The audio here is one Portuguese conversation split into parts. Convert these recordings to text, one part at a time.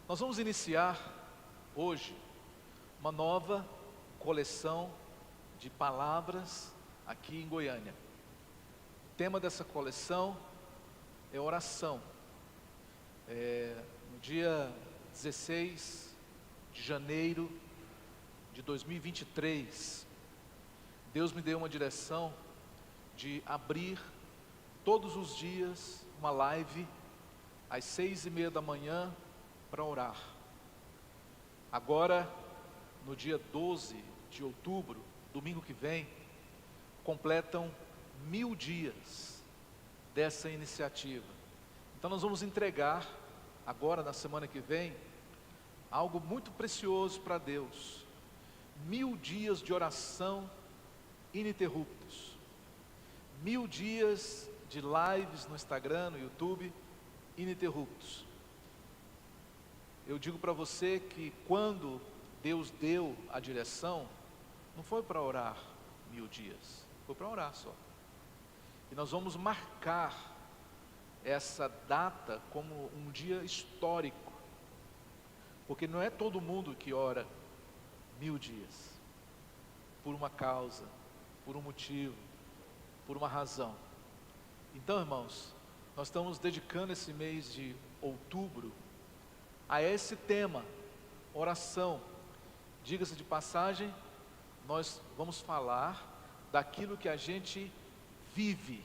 Nós vamos iniciar hoje uma nova coleção de palavras aqui em Goiânia. O tema dessa coleção é oração. No dia 16 de janeiro de 2023, Deus me deu uma direção de abrir todos os dias uma live às 6:30 da manhã para orar. Agora, no dia 12 de outubro, domingo que vem, completam 1000 dias dessa iniciativa. Então nós vamos entregar, agora na semana que vem, algo muito precioso para Deus. 1000 dias de oração ininterruptos. 1000 dias de lives no Instagram, no YouTube, ininterruptos. Eu digo para você que quando Deus deu a direção, não foi para orar 1000 dias, foi para orar só. E nós vamos marcar essa data como um dia histórico, porque não é todo mundo que ora 1000 dias, por uma causa, por um motivo, por uma razão. Então, irmãos, nós estamos dedicando esse mês de outubro a esse tema, oração. Diga-se de passagem, nós vamos falar daquilo que a gente vive,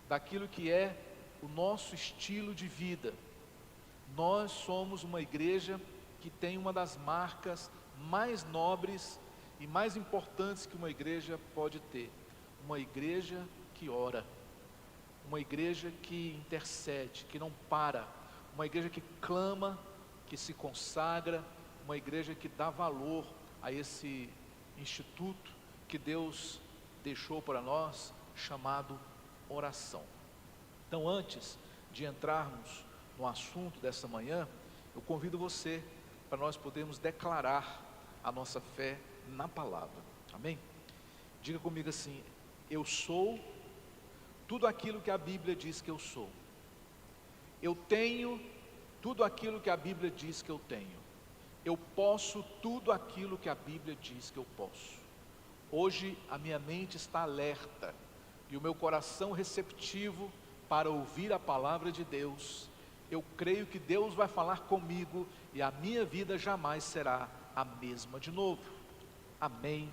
daquilo que é o nosso estilo de vida. Nós somos uma igreja que tem uma das marcas mais nobres e mais importantes que uma igreja pode ter: uma igreja que ora, uma igreja que intercede, que não para, uma igreja que clama, que se consagra, uma igreja que dá valor a esse instituto que Deus deixou para nós, chamado oração. Então, antes de entrarmos no assunto dessa manhã, eu convido você para nós podermos declarar a nossa fé na palavra. Amém? Diga comigo assim: eu sou tudo aquilo que a Bíblia diz que eu sou. Eu tenho tudo aquilo que a Bíblia diz que eu tenho. Eu posso tudo aquilo que a Bíblia diz que eu posso. Hoje a minha mente está alerta e o meu coração receptivo para ouvir a palavra de Deus. Eu creio que Deus vai falar comigo e a minha vida jamais será a mesma de novo. Amém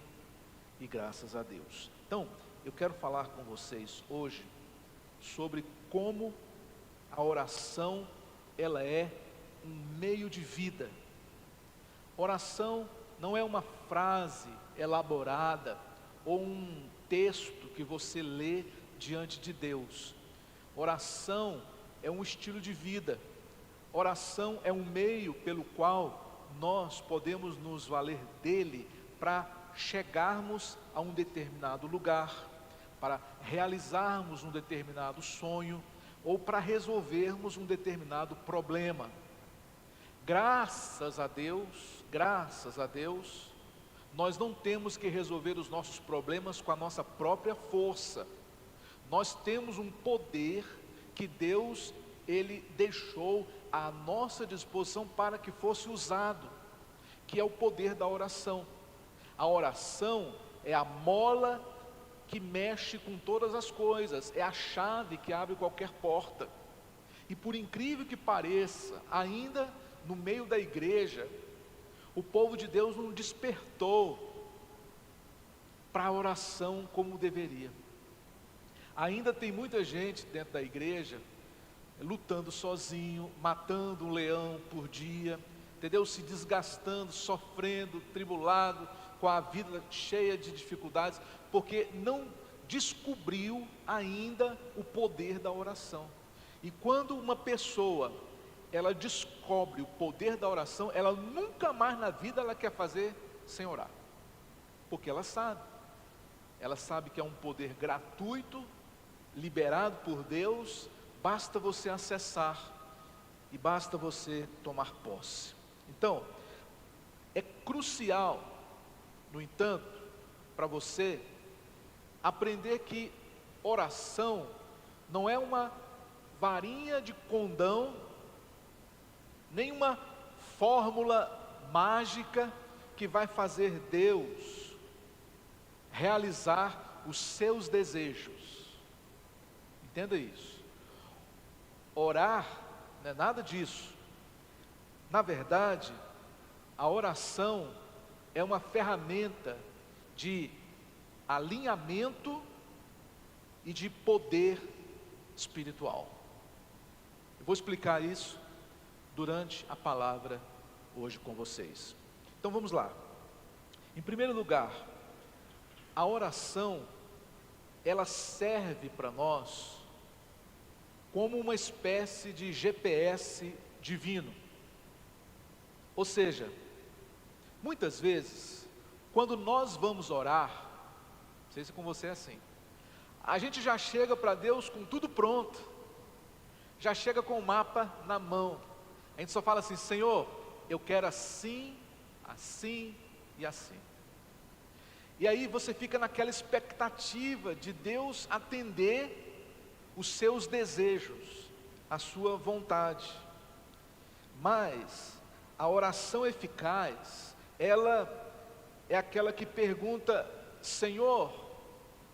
e graças a Deus. Então, eu quero falar com vocês hoje sobre como a oração, ela é um meio de vida. Oração não é uma frase elaborada ou um texto que você lê diante de Deus. Oração é um estilo de vida. Oração é um meio pelo qual nós podemos nos valer dele para chegarmos a um determinado lugar, para realizarmos um determinado sonho ou para resolvermos um determinado problema. Graças a Deus, nós não temos que resolver os nossos problemas com a nossa própria força. Nós temos um poder que Deus, Ele deixou à nossa disposição para que fosse usado, que é o poder da oração. A oração é a mola que mexe com todas as coisas, é a chave que abre qualquer porta. E por incrível que pareça, ainda no meio da igreja, o povo de Deus não despertou para a oração como deveria. Ainda tem muita gente dentro da igreja lutando sozinho, matando um leão por dia, entendeu? Se desgastando, sofrendo, tribulado, com a vida cheia de dificuldades, porque não descobriu ainda o poder da oração. E quando uma pessoa, ela descobre o poder da oração, ela nunca mais na vida ela quer fazer sem orar, porque ela sabe que é um poder gratuito, liberado por Deus, basta você acessar e basta você tomar posse. Então, é crucial, no entanto, para você aprender que oração não é uma varinha de condão nenhuma fórmula mágica que vai fazer Deus realizar os seus desejos. Entenda isso. Orar não é nada disso. Na verdade, a oração é uma ferramenta de alinhamento e de poder espiritual. Eu vou explicar isso durante a palavra hoje com vocês. Então vamos lá. Em primeiro lugar, a oração, ela serve para nós como uma espécie de GPS divino. Ou seja, muitas vezes, quando nós vamos orar, não sei se com você é assim, a gente já chega para Deus com tudo pronto, já chega com o mapa na mão, a gente só fala assim: Senhor, eu quero assim, assim e assim. E aí você fica naquela expectativa de Deus atender os seus desejos, a sua vontade. Mas a oração eficaz, ela é aquela que pergunta: Senhor,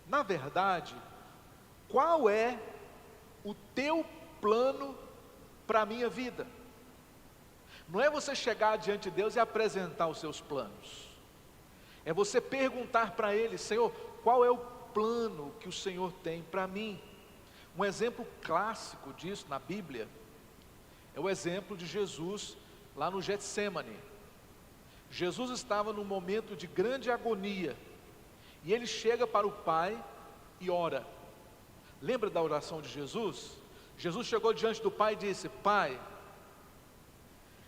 na verdade, qual é o teu plano para a minha vida? Não é você chegar diante de Deus e apresentar os seus planos. É você perguntar para Ele: Senhor, qual é o plano que o Senhor tem para mim? Um exemplo clássico disso na Bíblia é o exemplo de Jesus lá no Getsêmani. Jesus estava num momento de grande agonia, e Ele chega para o Pai e ora. Lembra da oração de Jesus? Jesus chegou diante do Pai e disse: Pai,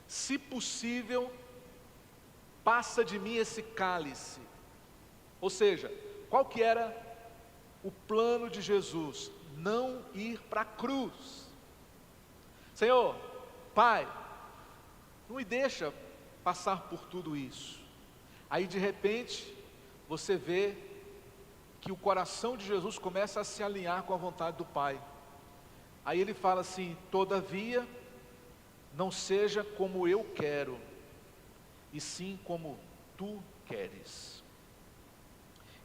se possível, passa de mim esse cálice. Ou seja, qual que era o plano de Jesus? Não ir para a cruz. Senhor, Pai, não me deixa passar por tudo isso. Aí de repente, você vê que o coração de Jesus começa a se alinhar com a vontade do Pai. Aí Ele fala assim: todavia, não seja como eu quero, e sim como tu queres.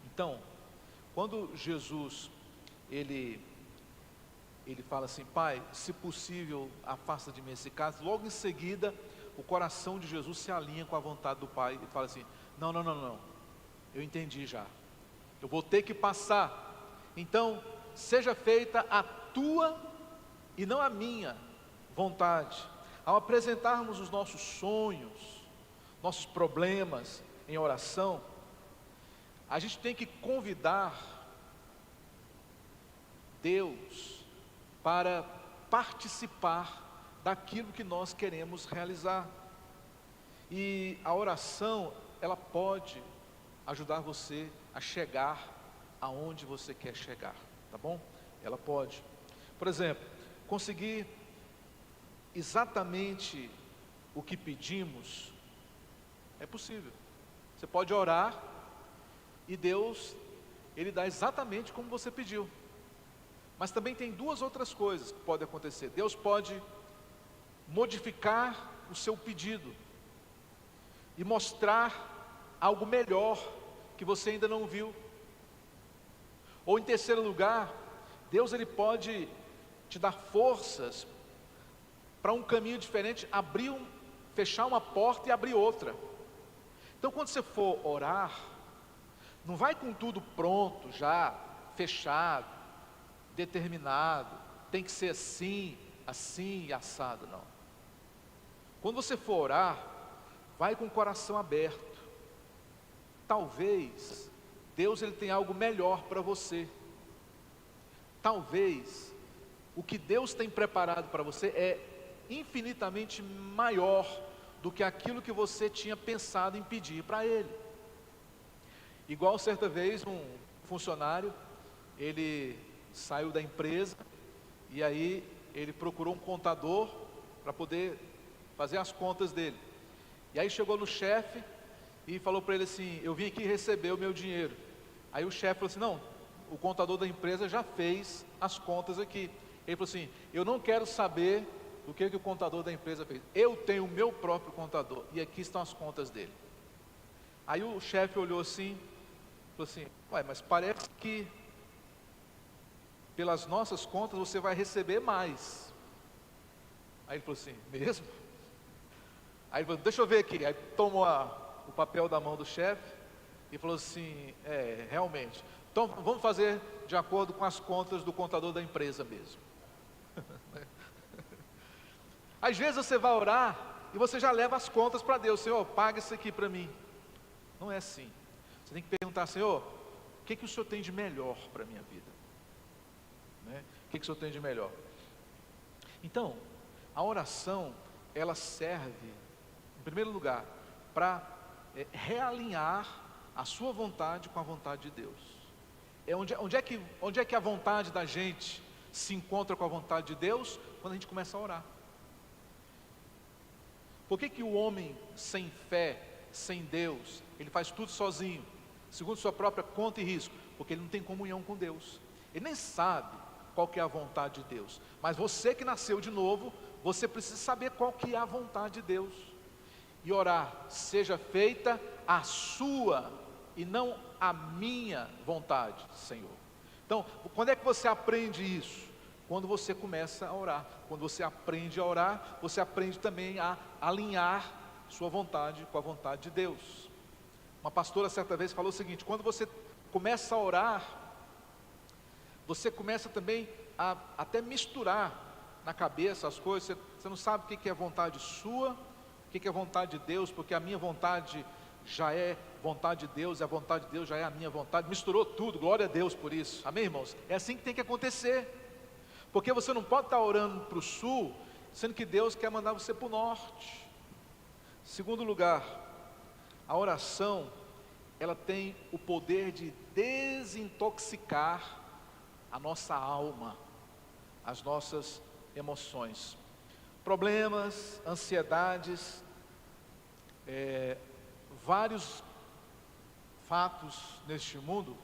Então, quando Jesus, ele fala assim: Pai, se possível, afasta de mim esse cálice, logo em seguida, o coração de Jesus se alinha com a vontade do Pai, e fala assim: não, eu entendi já, eu vou ter que passar, então, seja feita a tua e não a minha vontade. Ao apresentarmos os nossos sonhos, nossos problemas em oração, a gente tem que convidar Deus para participar daquilo que nós queremos realizar. E a oração, ela pode ajudar você a chegar aonde você quer chegar, tá bom? Ela pode, por exemplo, conseguir exatamente o que pedimos. É possível. Você pode orar e Deus, Ele dá exatamente como você pediu. Mas também tem duas outras coisas que podem acontecer. Deus pode modificar o seu pedido e mostrar algo melhor que você ainda não viu. Ou em terceiro lugar, Deus, Ele pode te dar forças para um caminho diferente, fechar uma porta e abrir outra. Então quando você for orar, não vai com tudo pronto, já fechado, determinado, tem que ser assim, assim e assado, não. Quando você for orar, vai com o coração aberto. Talvez Deus, Ele tem algo melhor para você. Talvez o que Deus tem preparado para você é infinitamente maior do que aquilo que você tinha pensado em pedir para Ele. Igual certa vez um funcionário, ele saiu da empresa e aí ele procurou um contador para poder fazer as contas dele. E aí chegou no chefe e falou para ele assim: eu vim aqui receber o meu dinheiro. Aí o chefe falou assim: não, o contador da empresa já fez as contas aqui. Ele falou assim: eu não quero saber o que o contador da empresa fez? Eu tenho o meu próprio contador, e aqui estão as contas dele. Aí o chefe olhou assim, falou assim: ué, mas parece que pelas nossas contas você vai receber mais. Aí ele falou assim: mesmo? Aí ele falou: deixa eu ver aqui. Aí tomou o papel da mão do chefe e falou assim: realmente. Então vamos fazer de acordo com as contas do contador da empresa mesmo. Às vezes você vai orar e você já leva as contas para Deus: Senhor, paga isso aqui para mim. Não é assim. Você tem que perguntar: Senhor, o que o Senhor tem de melhor para a minha vida? Né? O que o Senhor tem de melhor? Então, a oração, ela serve, em primeiro lugar, para realinhar a sua vontade com a vontade de Deus. Onde é que a vontade da gente se encontra com a vontade de Deus? Quando a gente começa a orar. Por que o homem sem fé, sem Deus, ele faz tudo sozinho, segundo sua própria conta e risco? Porque ele não tem comunhão com Deus. Ele nem sabe qual que é a vontade de Deus. Mas você que nasceu de novo, você precisa saber qual que é a vontade de Deus. E orar: seja feita a sua e não a minha vontade, Senhor. Então, quando é que você aprende isso? Quando você começa a orar. Quando você aprende a orar, você aprende também a alinhar sua vontade com a vontade de Deus. Uma pastora certa vez falou o seguinte: quando você começa a orar, você começa também a até misturar na cabeça as coisas. Você não sabe o que é vontade sua, o que é vontade de Deus, porque a minha vontade já é vontade de Deus, e a vontade de Deus já é a minha vontade. Misturou tudo, glória a Deus por isso, amém, irmãos? É assim que tem que acontecer, porque você não pode estar orando para o sul, sendo que Deus quer mandar você para o norte. Segundo lugar, a oração, ela tem o poder de desintoxicar a nossa alma, as nossas emoções. Problemas, ansiedades, vários fatos neste mundo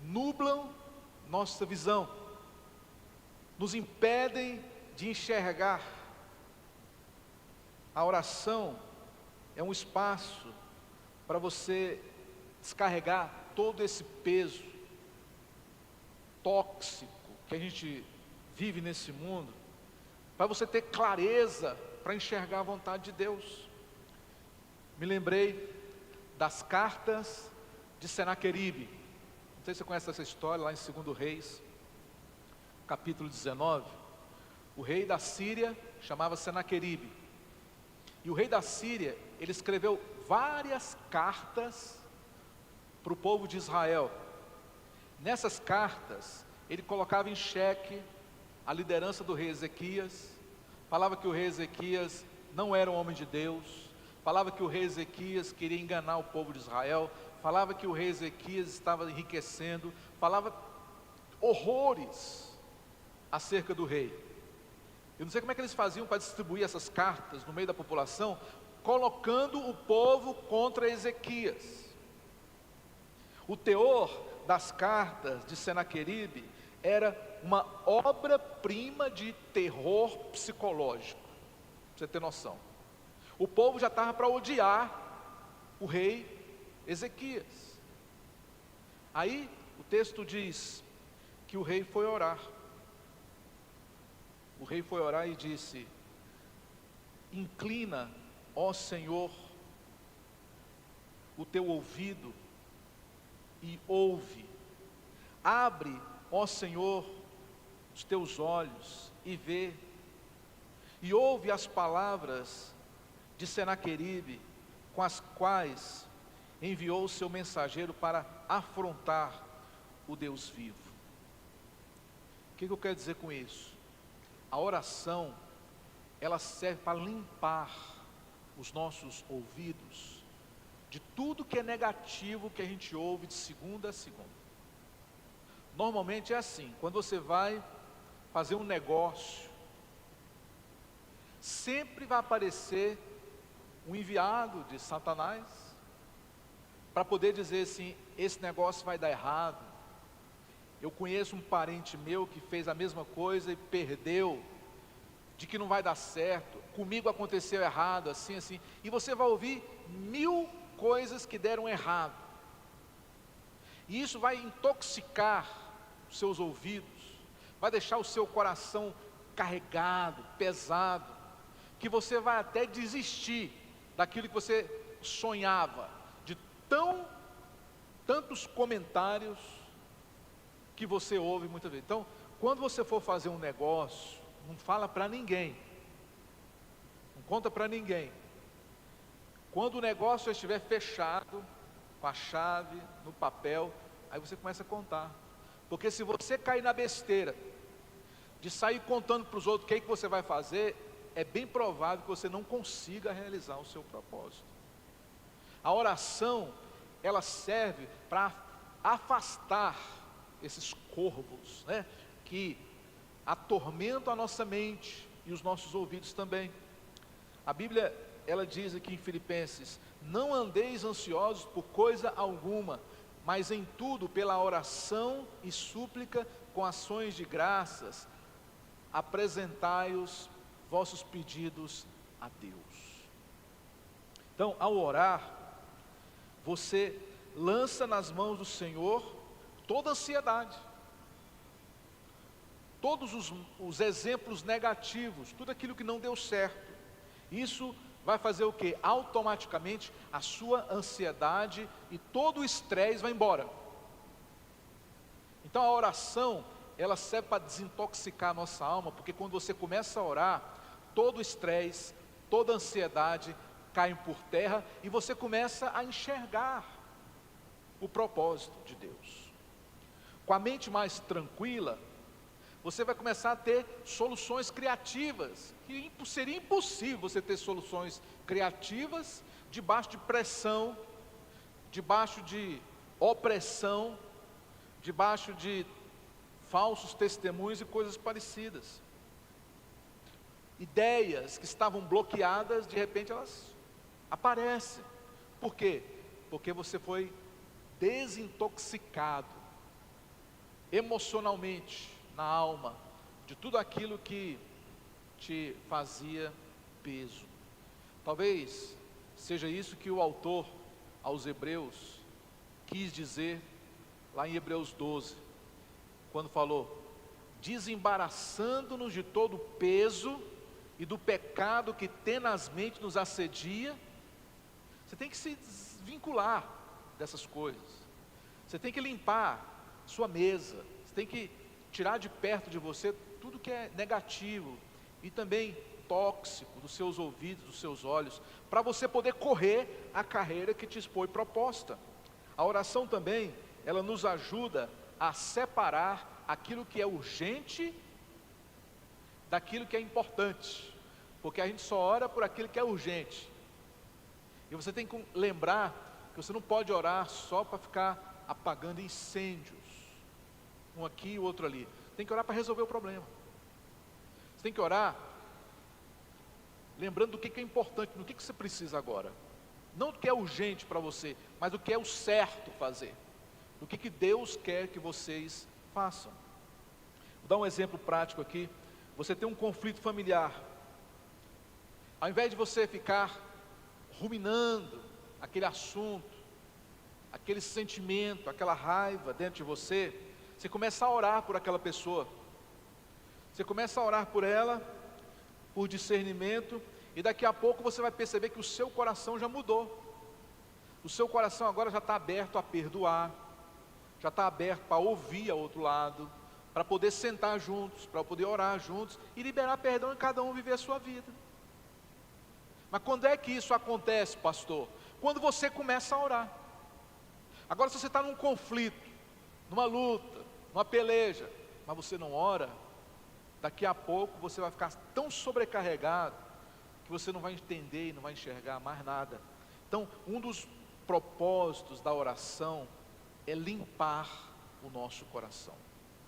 nublam nossa visão, nos impedem de enxergar. A oração é um espaço para você descarregar todo esse peso tóxico que a gente vive nesse mundo, para você ter clareza para enxergar a vontade de Deus. Me lembrei das cartas de Senaqueribe. Não sei se você conhece essa história, lá em 2 Reis, capítulo 19. O rei da Síria chamava Senaqueribe. E o rei da Síria, ele escreveu várias cartas para o povo de Israel. Nessas cartas, ele colocava em xeque a liderança do rei Ezequias, falava que o rei Ezequias não era um homem de Deus, falava que o rei Ezequias queria enganar o povo de Israel, falava que o rei Ezequias estava enriquecendo, falava horrores acerca do rei. Eu não sei como é que eles faziam para distribuir essas cartas no meio da população, colocando o povo contra Ezequias. O teor das cartas de Senaqueribe era uma obra-prima de terror psicológico, pra você ter noção. O povo já estava para odiar o rei Ezequias. Aí o texto diz que o rei foi orar. O rei foi orar e disse: inclina, ó Senhor, o teu ouvido e ouve. Abre, ó Senhor, os teus olhos e vê. E ouve as palavras de Senaqueribe, com as quais enviou o seu mensageiro para afrontar o Deus vivo. O que eu quero dizer com isso? A oração, ela serve para limpar os nossos ouvidos de tudo que é negativo que a gente ouve de segunda a segunda. Normalmente é assim: quando você vai fazer um negócio, sempre vai aparecer um enviado de Satanás para poder dizer assim: esse negócio vai dar errado. Eu conheço um parente meu que fez a mesma coisa e perdeu de que não vai dar certo, comigo aconteceu errado, assim, assim, e você vai ouvir 1000 coisas que deram errado, e isso vai intoxicar os seus ouvidos, vai deixar o seu coração carregado, pesado, que você vai até desistir daquilo que você sonhava, de tantos comentários que você ouve muitas vezes. Então, quando você for fazer um negócio, não fala para ninguém, não conta para ninguém. Quando o negócio estiver fechado, com a chave, no papel, aí você começa a contar. Porque se você cair na besteira de sair contando para os outros o que é que você vai fazer, é bem provável que você não consiga realizar o seu propósito. A oração, ela serve para afastar esses corvos, né, que atormentam a nossa mente e os nossos ouvidos também. A Bíblia, ela diz aqui em Filipenses: não andeis ansiosos por coisa alguma, mas em tudo pela oração e súplica com ações de graças, apresentai os vossos pedidos a Deus. Então, ao orar, você lança nas mãos do Senhor toda a ansiedade, todos os exemplos negativos, tudo aquilo que não deu certo. Isso vai fazer o quê? Automaticamente a sua ansiedade e todo o estresse vai embora. Então a oração, ela serve para desintoxicar a nossa alma, porque quando você começa a orar, todo o estresse, toda a ansiedade caem por terra e você começa a enxergar o propósito de Deus. Com a mente mais tranquila, você vai começar a ter soluções criativas, que seria impossível você ter soluções criativas debaixo de pressão, debaixo de opressão, debaixo de falsos testemunhos e coisas parecidas. Ideias que estavam bloqueadas, de repente elas aparecem. Por quê? Porque você foi desintoxicado emocionalmente, na alma, de tudo aquilo que te fazia peso. Talvez seja isso que o autor aos Hebreus quis dizer lá em Hebreus 12, quando falou: desembaraçando-nos de todo o peso e do pecado que tenazmente nos assedia. Você tem que se desvincular dessas coisas, você tem que limpar sua mesa, você tem que tirar de perto de você tudo que é negativo e também tóxico dos seus ouvidos, dos seus olhos, para você poder correr a carreira que te foi proposta. A oração também, ela nos ajuda a separar aquilo que é urgente daquilo que é importante, porque a gente só ora por aquilo que é urgente, e você tem que lembrar que você não pode orar só para ficar apagando incêndios, um aqui e o outro ali. Tem que orar para resolver o problema. Você tem que orar lembrando do que é importante, do que você precisa agora, não do que é urgente para você, mas do que é o certo fazer, do que Deus quer que vocês façam. Vou dar um exemplo prático aqui. Você tem um conflito familiar, ao invés de você ficar ruminando aquele assunto, aquele sentimento, aquela raiva dentro de você, você começa a orar por aquela pessoa, você começa a orar por ela, por discernimento, e daqui a pouco você vai perceber que o seu coração já mudou, o seu coração agora já está aberto a perdoar, já está aberto para ouvir ao outro lado, para poder sentar juntos, para poder orar juntos, e liberar perdão e cada um viver a sua vida. Mas quando é que isso acontece, pastor? Quando você começa a orar. Agora, se você está num conflito, numa luta, numa peleja, mas você não ora, daqui a pouco você vai ficar tão sobrecarregado que você não vai entender e não vai enxergar mais nada. Então, um dos propósitos da oração é limpar o nosso coração.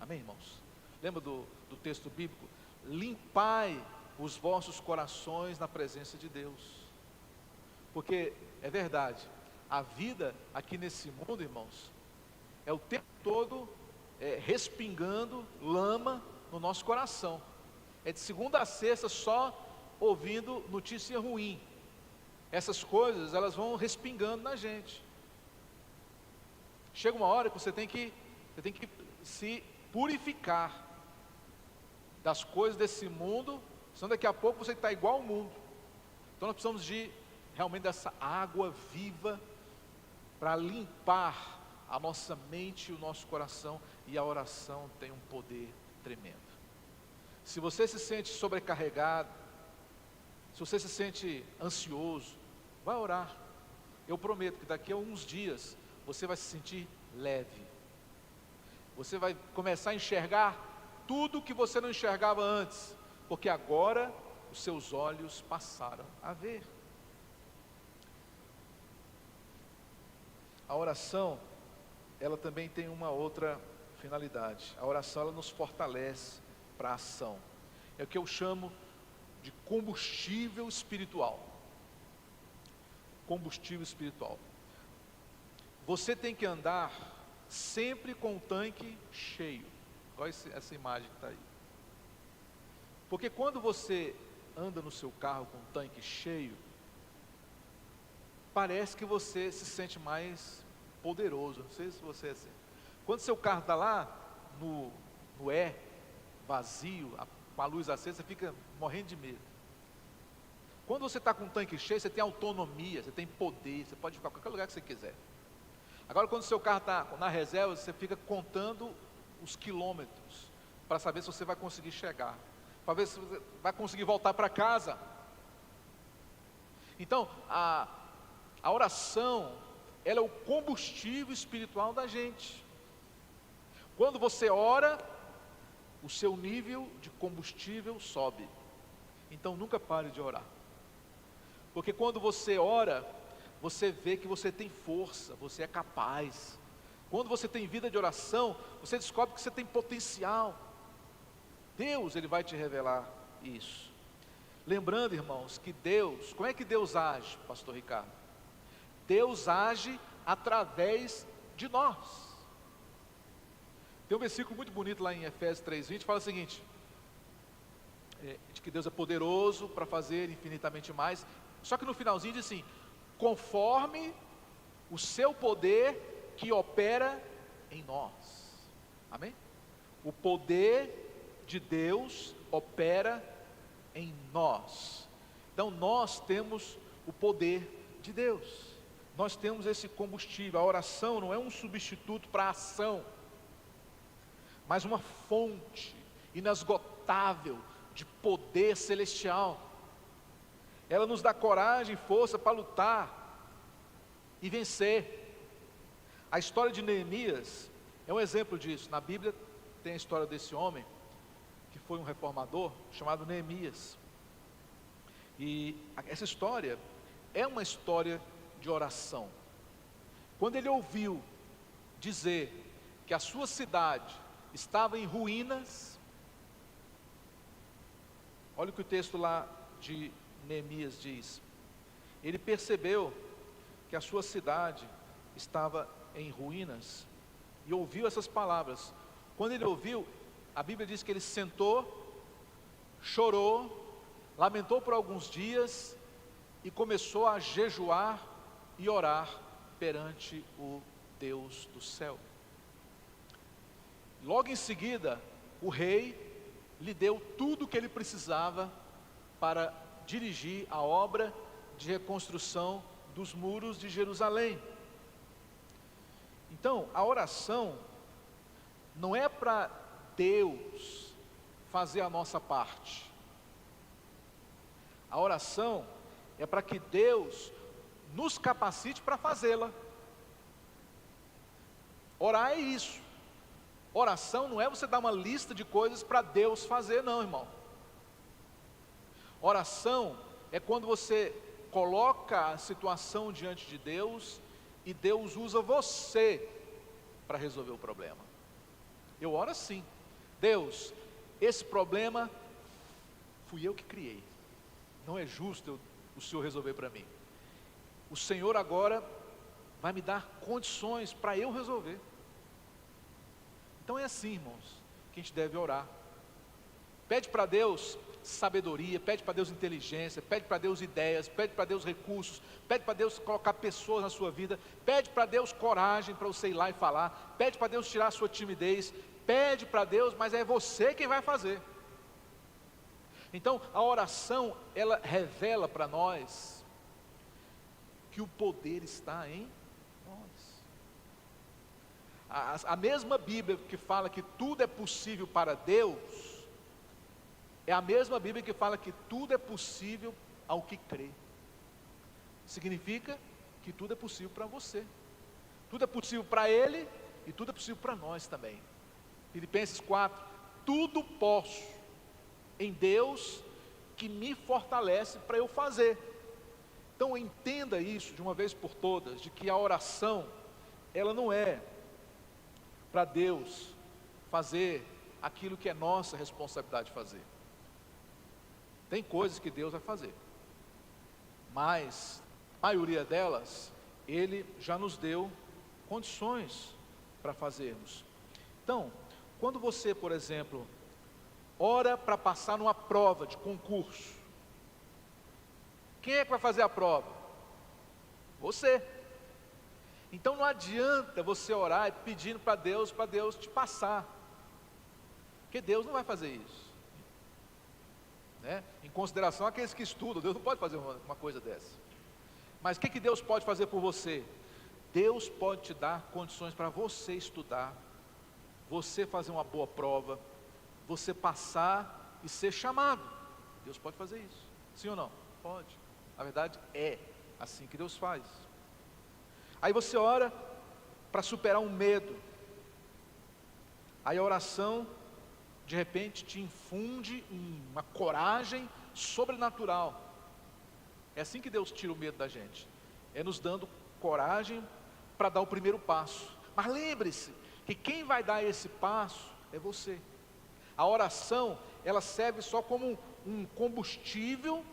Amém, irmãos? Lembra do texto bíblico? Limpai os vossos corações na presença de Deus. Porque é verdade, a vida aqui nesse mundo, irmãos, é o tempo todo respingando lama no nosso coração. é de segunda a sexta só ouvindo notícia ruim. Essas coisas, elas vão respingando na gente. Chega uma hora que você tem que se purificar das coisas desse mundo, senão daqui a pouco você está igual ao mundo. Então nós precisamos de realmente dessa água viva para limpar a nossa mente e o nosso coração, e a oração tem um poder tremendo. Se você se sente sobrecarregado, se você se sente ansioso, vai orar. Eu prometo que daqui a uns dias você vai se sentir leve. Você vai começar a enxergar tudo que você não enxergava antes, porque agora os seus olhos passaram a ver. A oração, ela também tem uma outra finalidade. A oração, ela nos fortalece para a ação. É o que eu chamo de combustível espiritual. Combustível espiritual. Você tem que andar sempre com o tanque cheio. Olha essa imagem que está aí. Porque quando você anda no seu carro com o tanque cheio, parece que você se sente mais poderoso. Não sei se você é assim. Quando seu carro está lá no vazio, com a luz acesa, você fica morrendo de medo. Quando você está com o tanque cheio, você tem autonomia, você tem poder, você pode ficar em qualquer lugar que você quiser. Agora, quando o seu carro está na reserva, você fica contando os quilômetros, para saber se você vai conseguir chegar, para ver se você vai conseguir voltar para casa. Então, a oração, ela é o combustível espiritual da gente. Quando você ora, o seu nível de combustível sobe. Então nunca pare de orar. Porque quando você ora, você vê que você tem força, você é capaz. Quando você tem vida de oração, você descobre que você tem potencial. Deus, Ele vai te revelar isso. Lembrando, irmãos, que Deus, como é que Deus age, pastor Ricardo? Deus age através de nós. Tem um versículo muito bonito lá em Efésios 3:20, fala o seguinte, de que Deus é poderoso para fazer infinitamente mais, só que no finalzinho diz assim, conforme o seu poder que opera em nós. Amém? O poder de Deus opera em nós. Então nós temos o poder de Deus. Nós temos esse combustível. A oração não é um substituto para a ação, mas uma fonte inesgotável de poder celestial. Ela nos dá coragem e força para lutar e vencer. A história de Neemias é um exemplo disso. Na Bíblia tem a história desse homem, que foi um reformador, chamado Neemias. E essa história é uma história de oração. Quando ele ouviu dizer que a sua cidade estava em ruínas, olha o que o texto lá de Neemias diz. Ele percebeu que a sua cidade estava em ruínas e ouviu essas palavras. Quando ele ouviu, a Bíblia diz que ele sentou, chorou, lamentou por alguns dias e começou a jejuar e orar perante o Deus do céu. Logo em seguida, o rei lhe deu tudo o que ele precisava para dirigir a obra de reconstrução dos muros de Jerusalém. Então, a oração não é para Deus fazer a nossa parte. A oração é para que Deus nos capacite para fazê-la. Orar é isso. Oração não é você dar uma lista de coisas para Deus fazer, não, irmão. Oração é quando você coloca a situação diante de Deus e Deus usa você para resolver o problema. Eu oro assim: Deus, esse problema fui eu que criei, não é justo o Senhor resolver para mim. O Senhor agora vai me dar condições para eu resolver. Então é assim, irmãos, que a gente deve orar. Pede para Deus sabedoria, pede para Deus inteligência, pede para Deus ideias, pede para Deus recursos, pede para Deus colocar pessoas na sua vida, pede para Deus coragem para você ir lá e falar, pede para Deus tirar a sua timidez, pede para Deus, mas é você quem vai fazer. Então a oração, ela revela para nós que o poder está em nós. A mesma Bíblia que fala que tudo é possível para Deus, é a mesma Bíblia que fala que tudo é possível ao que crê. Significa que tudo é possível para você, tudo é possível para Ele e tudo é possível para nós também. Filipenses 4, tudo posso em Deus que me fortalece para eu fazer. Então entenda isso de uma vez por todas, de que a oração, ela não é para Deus fazer aquilo que é nossa responsabilidade de fazer. Tem coisas que Deus vai fazer, mas a maioria delas, Ele já nos deu condições para fazermos. Então, quando você, por exemplo, ora para passar numa prova de concurso, quem é que vai fazer a prova? Você. Então não adianta você orar pedindo para Deus te passar, porque Deus não vai fazer isso, né? Em consideração àqueles que estudam, Deus não pode fazer uma coisa dessa. Mas o que Deus pode fazer por você? Deus pode te dar condições para você estudar, você fazer uma boa prova, você passar e ser chamado. Deus pode fazer isso, sim ou não? Pode. Na verdade é assim que Deus faz. Aí você ora para superar um medo, aí a oração de repente te infunde uma coragem sobrenatural. É assim que Deus tira o medo da gente, é nos dando coragem para dar o primeiro passo. Mas lembre-se que quem vai dar esse passo é você. A oração, ela serve só como um combustível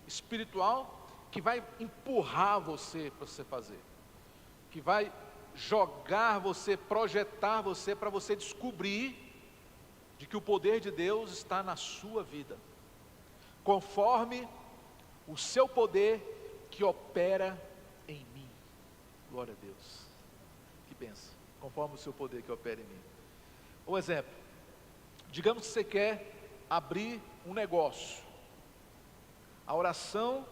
espiritual que vai empurrar você para você fazer, que vai jogar você, projetar você para você descobrir de que o poder de Deus está na sua vida, conforme o seu poder que opera em mim. Glória a Deus, que bênção, conforme o seu poder que opera em mim. Um exemplo, digamos que você quer abrir um negócio, a oração,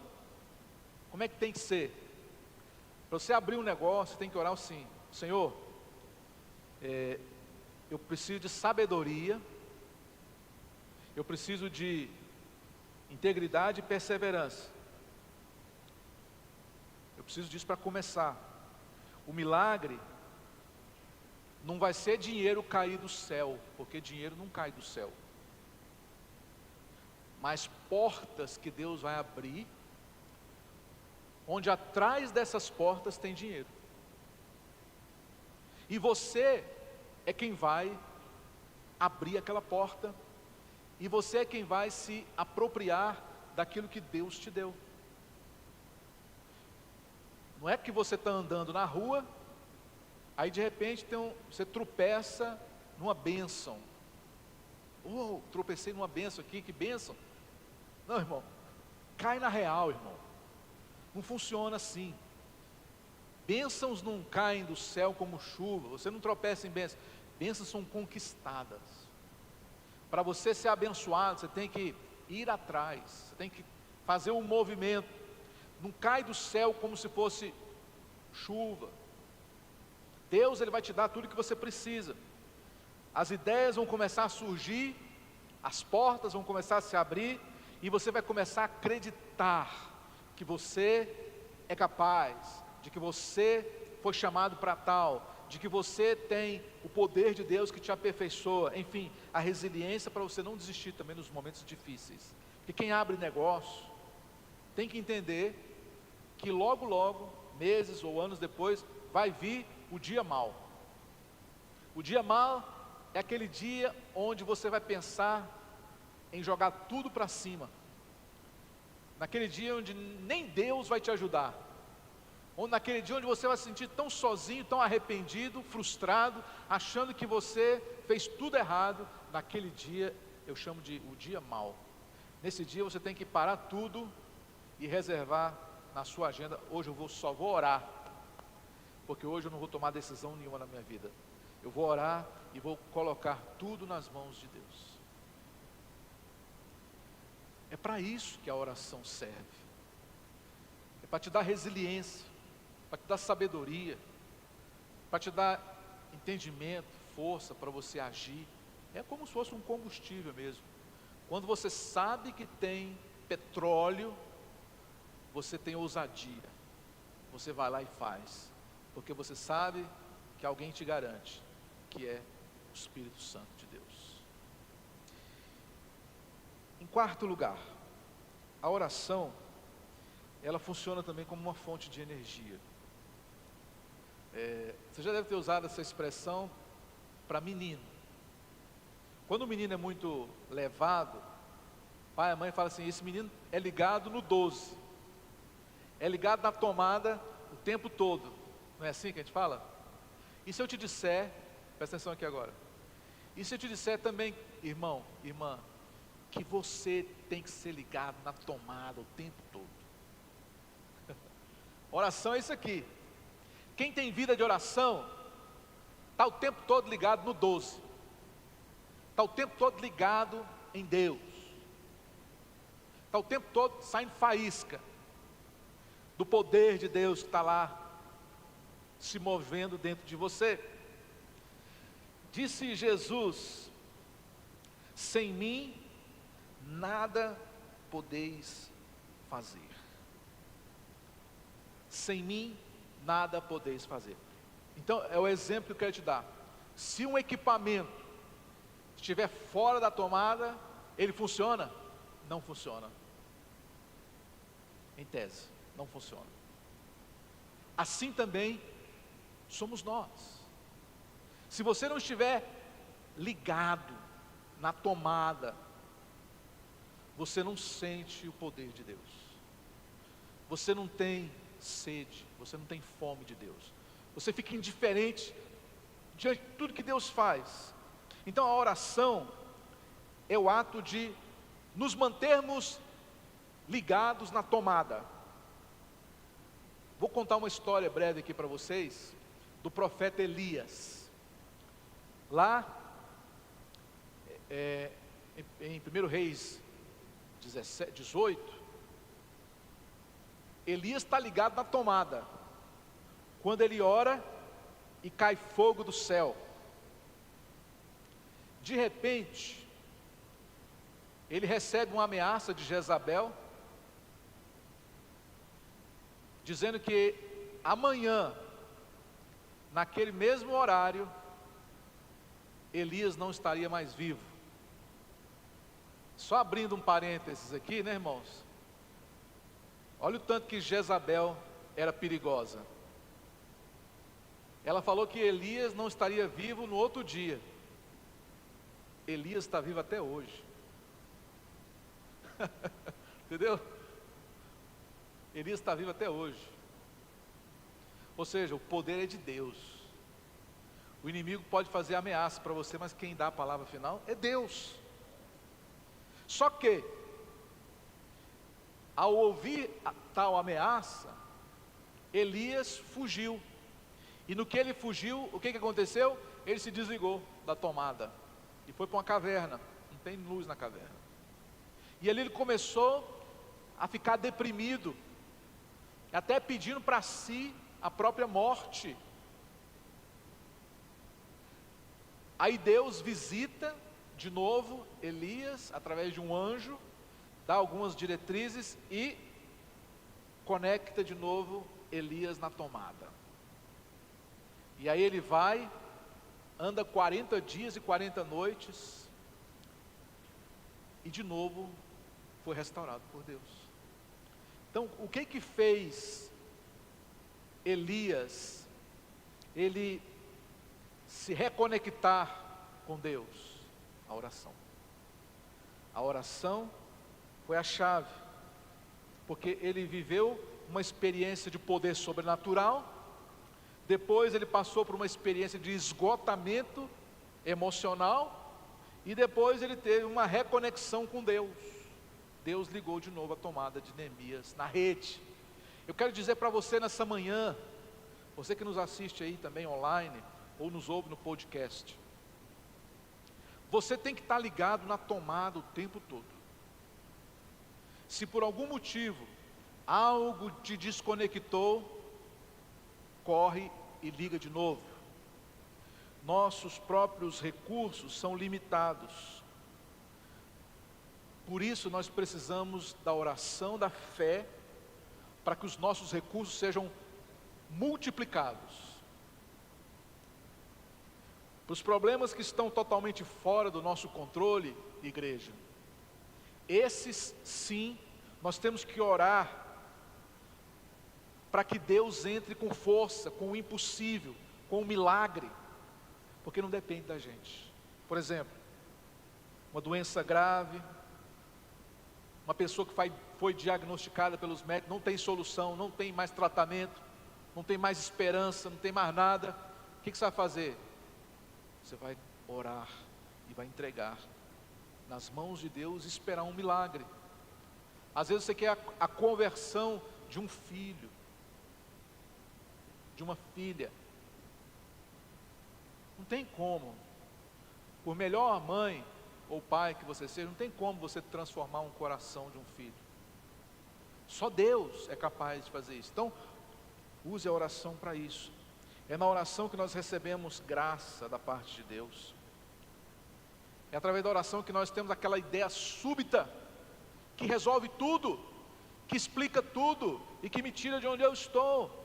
como é que tem que ser? Para você abrir um negócio, você tem que orar assim: Senhor, eu preciso de sabedoria, eu preciso de integridade e perseverança, eu preciso disso para começar. O milagre não vai ser dinheiro cair do céu, porque dinheiro não cai do céu, mas portas que Deus vai abrir, onde atrás dessas portas tem dinheiro, e você é quem vai abrir aquela porta, e você é quem vai se apropriar daquilo que Deus te deu. Não é que você está andando na rua, aí de repente você tropeça numa bênção. Oh, tropecei numa bênção aqui, que bênção. Não, irmão, cai na real, irmão. Não funciona assim. Bênçãos não caem do céu como chuva, você não tropeça em bênçãos. Bênçãos são conquistadas. Para você ser abençoado, você tem que ir atrás, você tem que fazer um movimento. Não cai do céu como se fosse chuva. Deus, Ele vai te dar tudo que você precisa. As ideias vão começar a surgir, as portas vão começar a se abrir, e você vai começar a acreditar que você é capaz, de que você foi chamado para tal, de que você tem o poder de Deus que te aperfeiçoa, enfim, a resiliência para você não desistir também nos momentos difíceis. Porque quem abre negócio tem que entender que logo, logo, meses ou anos depois, vai vir o dia mau. O dia mau é aquele dia onde você vai pensar em jogar tudo para cima, naquele dia onde nem Deus vai te ajudar, ou naquele dia onde você vai se sentir tão sozinho, tão arrependido, frustrado, achando que você fez tudo errado. Naquele dia eu chamo de o dia mau. Nesse dia você tem que parar tudo e reservar na sua agenda: hoje eu só vou orar, porque hoje eu não vou tomar decisão nenhuma na minha vida. Eu vou orar e vou colocar tudo nas mãos de Deus. É para isso que a oração serve. É para te dar resiliência, para te dar sabedoria, para te dar entendimento, força para você agir. É como se fosse um combustível mesmo. Quando você sabe que tem petróleo, você tem ousadia. Você vai lá e faz, porque você sabe que alguém te garante, que é o Espírito Santo de Deus. Em quarto lugar, a oração, ela funciona também como uma fonte de energia. Você já deve ter usado essa expressão para menino. Quando o menino é muito levado, pai e mãe falam assim: esse menino é ligado no 12, é ligado na tomada o tempo todo. Não é assim que a gente fala? E se eu te disser, presta atenção aqui agora, e se eu te disser também, irmão, irmã, que você tem que ser ligado na tomada o tempo todo? Oração é isso aqui. Quem tem vida de oração está o tempo todo ligado no 12, está o tempo todo ligado em Deus, está o tempo todo saindo faísca do poder de Deus que está lá se movendo dentro de você. Disse Jesus: sem mim nada podeis fazer. Sem mim nada podeis fazer. Então é o exemplo que eu quero te dar. Se um equipamento estiver fora da tomada, ele funciona? Não funciona. Em tese, não funciona. Assim também somos nós. Se você não estiver ligado na tomada, você não sente o poder de Deus. Você não tem sede, você não tem fome de Deus. Você fica indiferente diante de tudo que Deus faz. Então a oração é o ato de nos mantermos ligados na tomada. Vou contar uma história breve aqui para vocês, do profeta Elias. Lá, em 1 Reis 18, Elias está ligado na tomada, quando ele ora e cai fogo do céu. De repente, ele recebe uma ameaça de Jezabel, dizendo que amanhã, naquele mesmo horário, Elias não estaria mais vivo. Só abrindo um parênteses aqui, né, irmãos? Olha o tanto que Jezabel era perigosa. Ela falou que Elias não estaria vivo no outro dia. Elias está vivo até hoje. Entendeu? Elias está vivo até hoje. Ou seja, o poder é de Deus. O inimigo pode fazer ameaça para você, mas quem dá a palavra final é Deus. Só que, ao ouvir a tal ameaça, Elias fugiu. E no que ele fugiu, o que aconteceu? Ele se desligou da tomada e foi para uma caverna. Não tem luz na caverna. E ali ele começou a ficar deprimido, até pedindo para si a própria morte. Aí Deus visita de novo Elias através de um anjo, dá algumas diretrizes e conecta de novo Elias na tomada. E aí ele vai, anda 40 dias e 40 noites, e de novo foi restaurado por Deus. Então, o que fez Elias, ele se reconectar com Deus? A oração. A oração foi a chave, porque ele viveu uma experiência de poder sobrenatural, depois ele passou por uma experiência de esgotamento emocional, E depois ele teve uma reconexão com Deus. Deus ligou de novo a tomada de Neemias na rede. Eu quero dizer para você nessa manhã, você que nos assiste aí também online, ou nos ouve no podcast, você tem que estar ligado na tomada o tempo todo. Se por algum motivo algo te desconectou, corre e liga de novo. Nossos próprios recursos são limitados. Por isso nós precisamos da oração da fé, para que os nossos recursos sejam multiplicados. Para os problemas que estão totalmente fora do nosso controle, igreja, esses sim, nós temos que orar, para que Deus entre com força, com o impossível, com o milagre, porque não depende da gente. Por exemplo, uma doença grave, uma pessoa que foi diagnosticada pelos médicos, não tem solução, não tem mais tratamento, não tem mais esperança, não tem mais nada. O que você vai fazer? Você vai orar e vai entregar nas mãos de Deus e esperar um milagre. Às vezes você quer a conversão de um filho, de uma filha. Não tem como, por melhor mãe ou pai que você seja, não tem como você transformar um coração de um filho. Só Deus é capaz de fazer isso. Então, use a oração para isso. É na oração que nós recebemos graça da parte de Deus. É através da oração que nós temos aquela ideia súbita, que resolve tudo, que explica tudo e que me tira de onde eu estou.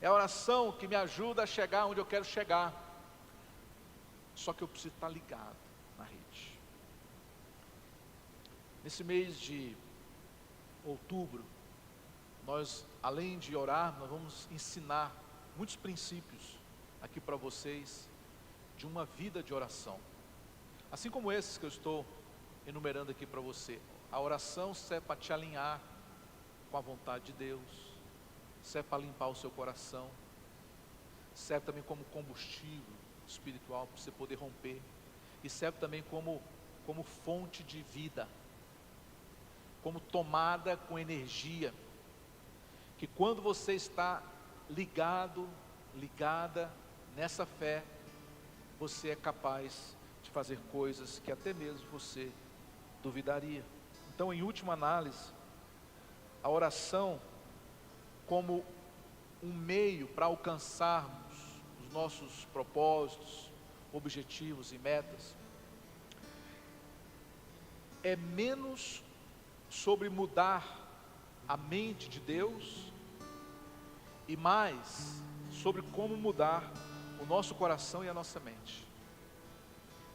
É a oração que me ajuda a chegar onde eu quero chegar. Só que eu preciso estar ligado na rede. Nesse mês de outubro, nós, além de orar, nós vamos ensinar muitos princípios aqui para vocês de uma vida de oração. Assim como esses que eu estou enumerando aqui para você. A oração serve para te alinhar com a vontade de Deus, serve para limpar o seu coração, serve também como combustível espiritual para você poder romper, e serve também como fonte de vida, como tomada com energia, que quando você está ligado, ligada nessa fé, você é capaz de fazer coisas que até mesmo você duvidaria. Então, em última análise, a oração como um meio para alcançarmos os nossos propósitos, objetivos e metas, é menos sobre mudar a mente de Deus e mais sobre como mudar o nosso coração e a nossa mente.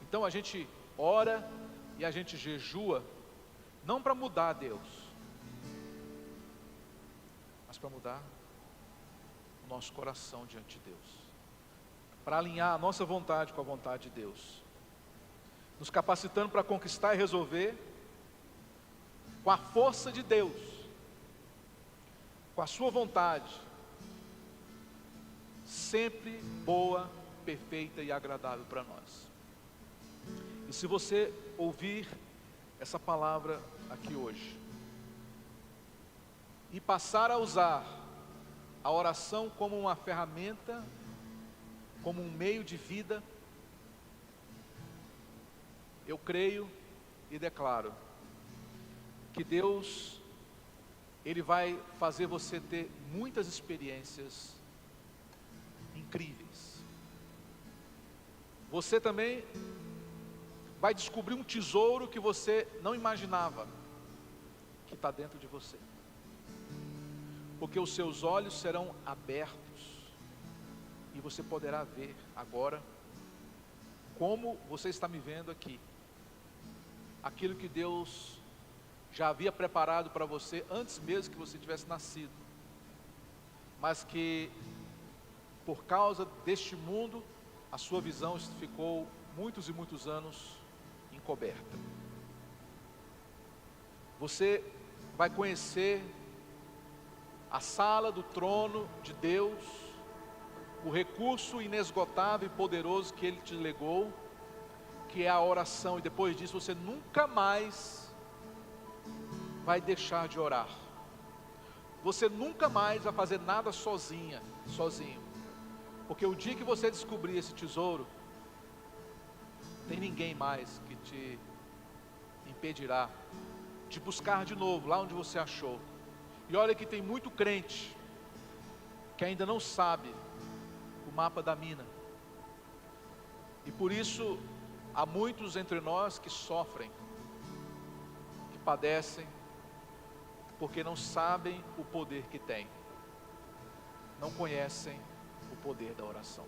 Então a gente ora e a gente jejua não para mudar Deus, mas para mudar o nosso coração diante de Deus, para alinhar a nossa vontade com a vontade de Deus, nos capacitando para conquistar e resolver com a força de Deus, com a sua vontade, sempre boa, perfeita e agradável para nós. E se você ouvir essa palavra aqui hoje e passar a usar a oração como uma ferramenta, como um meio de vida, eu creio e declaro que Deus, Ele vai fazer você ter muitas experiências incríveis. Você também vai descobrir um tesouro que você não imaginava que está dentro de você, porque os seus olhos serão abertos e você poderá ver agora, como você está me vendo aqui, aquilo que Deus já havia preparado para você antes mesmo que você tivesse nascido, mas que por causa deste mundo a sua visão ficou muitos e muitos anos encoberta. Você vai conhecer a sala do trono de Deus, o recurso inesgotável e poderoso que Ele te legou, que é a oração, e depois disso você nunca mais vai deixar de orar. Você nunca mais vai fazer nada sozinho. Porque o dia que você descobrir esse tesouro, tem ninguém mais que te impedirá de buscar de novo lá onde você achou. E olha que tem muito crente que ainda não sabe o mapa da mina. E por isso há muitos entre nós que sofrem, que padecem, porque não sabem o poder que têm, não conhecem o poder da oração.